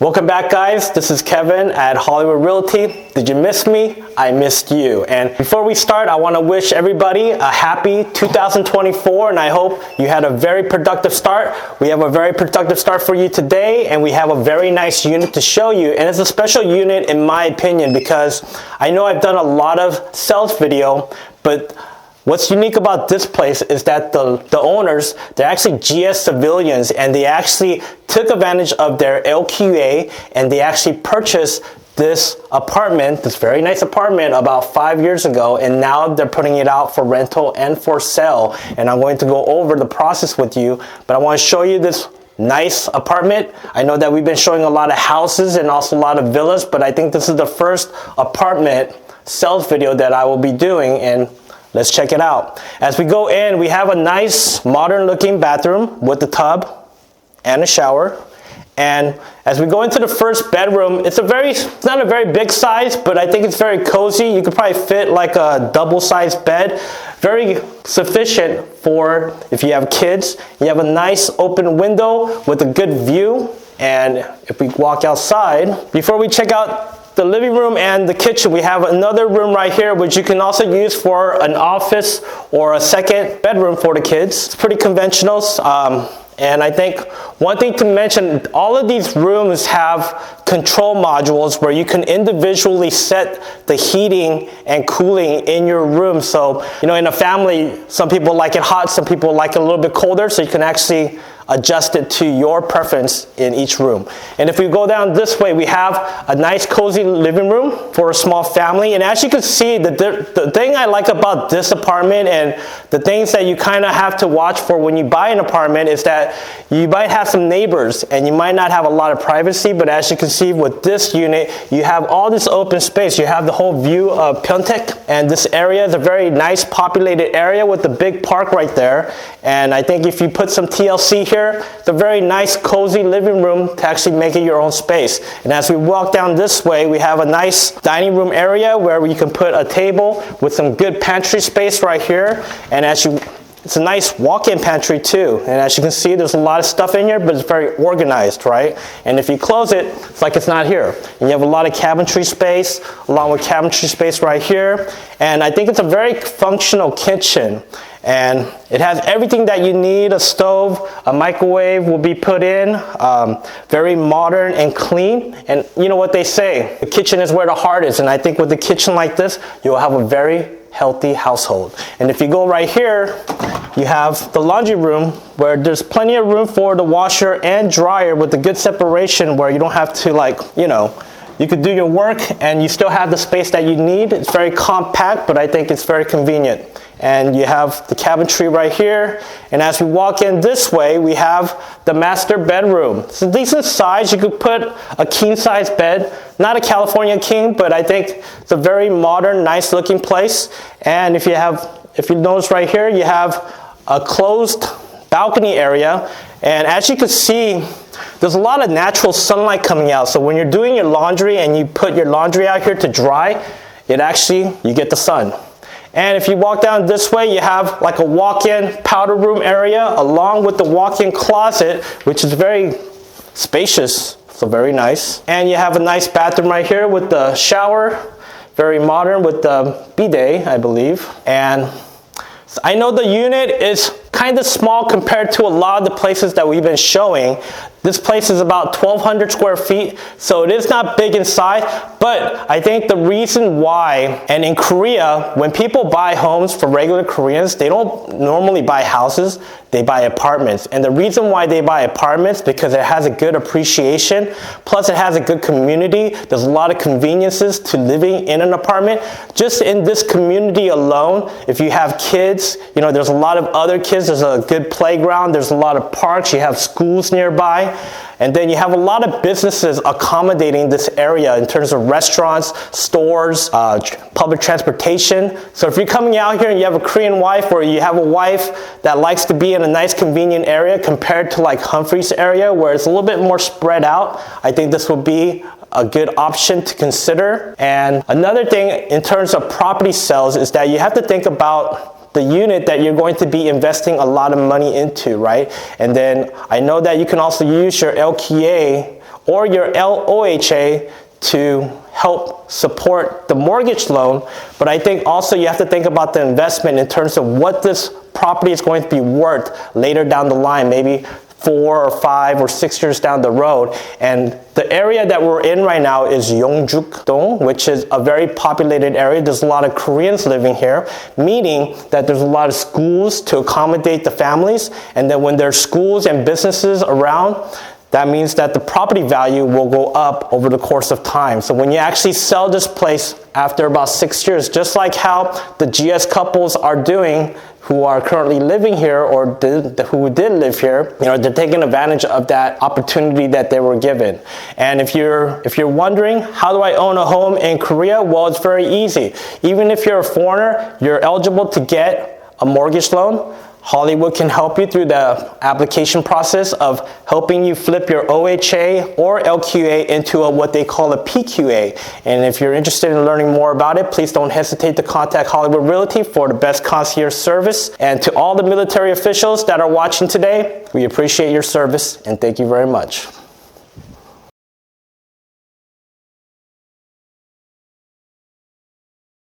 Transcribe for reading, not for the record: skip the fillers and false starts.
Welcome back, guys. This is Kevin at Hollywood Realty. Did you miss me? I missed you. And before we start, I want to wish everybody a happy 2024, and I hope you had a very productive start. We have a very productive start for you today, and we have a very nice unit to show you. And it's a special unit in my opinion because I know I've done a lot of sales video, but what's unique about this place is that the owners, they're actually GS civilians, and they actually took advantage of their LQA and they actually purchased this apartment, this very nice apartment, about 5 years ago, and now they're putting it out for rental and for sale. And I'm going to go over the process with you, but I want to show you this nice apartment. I know that we've been showing a lot of houses and also a lot of villas, but I think this is the first apartment sales video that I will be doing, and let's check it out. As we go in, we have a nice modern looking bathroom with a tub and a shower. And as we go into the first bedroom, it's not a very big size, but I think it's very cozy. You could probably fit like a double-sized bed. Very sufficient for if you have kids. You have a nice open window with a good view. And if we walk outside, before we check out the living room and the kitchen, we have another room right here which you can also use for an office or a second bedroom for the kids. It's pretty conventional. And I think one thing to mention, all of these rooms have control modules where you can individually set the heating and cooling in your room. So, you know, in a family, some people like it hot, some people like it a little bit colder, so you can actually adjust it to your preference in each room. And if we go down this way, we have a nice cozy living room for a small family. And as you can see, the thing I like about this apartment and the things that you kind of have to watch for when you buy an apartment is that you might have some neighbors and you might not have a lot of privacy, but as you can see with this unit, you have all this open space. You have the whole view of Pyeongtaek, and this area is a very nice populated area with a big park right there. And I think if you put some TLC here, it's a very nice cozy living room to actually make it your own space. And as we walk down this way, we have a nice dining room area where you can put a table with some good pantry space right here. And it's a nice walk-in pantry too. And as you can see, there's a lot of stuff in here, but it's very organized, right? And if you close it, it's like it's not here. And you have a lot of cabinetry space, along with cabinetry space right here. And I think it's a very functional kitchen. And it has everything that you need. A stove, a microwave will be put in, very modern and clean. And you know what they say, the kitchen is where the heart is. And I think with a kitchen like this, you'll have a very healthy household. And if you go right here, you have the laundry room where there's plenty of room for the washer and dryer with a good separation where you don't have to, like, you know, you could do your work and you still have the space that you need. It's very compact, but I think it's very convenient. And you have the cabinetry right here. And as we walk in this way, we have the master bedroom. It's a decent size. You could put a king size bed, not a California king, but I think it's a very modern, nice looking place. And if you notice right here, you have a closed balcony area. And as you can see, there's a lot of natural sunlight coming out. So when you're doing your laundry and you put your laundry out here to dry, you get the sun. And if you walk down this way, you have like a walk-in powder room area along with the walk-in closet, which is very spacious, so very nice. And you have a nice bathroom right here with the shower, very modern with the bidet, I believe. And I know the unit is kind of small compared to a lot of the places that we've been showing. This place is about 1,200 square feet, so it is not big in size, but I think the reason why, and in Korea, when people buy homes for regular Koreans, they don't normally buy houses, they buy apartments. And the reason why they buy apartments, because it has a good appreciation, plus it has a good community. There's a lot of conveniences to living in an apartment. Just in this community alone, if you have kids, you know, there's a lot of other kids, there's a good playground, there's a lot of parks, you have schools nearby. And then you have a lot of businesses accommodating this area in terms of restaurants, stores, public transportation. So if you're coming out here and you have a Korean wife, or you have a wife that likes to be in a nice convenient area compared to like Humphreys area where it's a little bit more spread out, I think this will be a good option to consider. And another thing in terms of property sales is that you have to think about the unit that you're going to be investing a lot of money into, right? And then I know that you can also use your LQA or your LOHA to help support the mortgage loan. But I think also you have to think about the investment in terms of what this property is going to be worth later down the line, maybe 4 or 5 or 6 years down the road. And the area that we're in right now is Yeongjuk-dong, which is a very populated area. There's a lot of Koreans living here, meaning that there's a lot of schools to accommodate the families. And then when there's schools and businesses around, that means that the property value will go up over the course of time. So when you actually sell this place after about 6 years, just like how the GS couples are doing who are currently living here or who did live here, they're taking advantage of that opportunity that they were given. And if you're wondering, how do I own a home in Korea? Well, it's very easy. Even if you're a foreigner, you're eligible to get a mortgage loan. Hollywood can help you through the application process of helping you flip your OHA or LQA into what they call a PQA. And if you're interested in learning more about it, please don't hesitate to contact Hollywood Realty for the best concierge service. And to all the military officials that are watching today, we appreciate your service and thank you very much.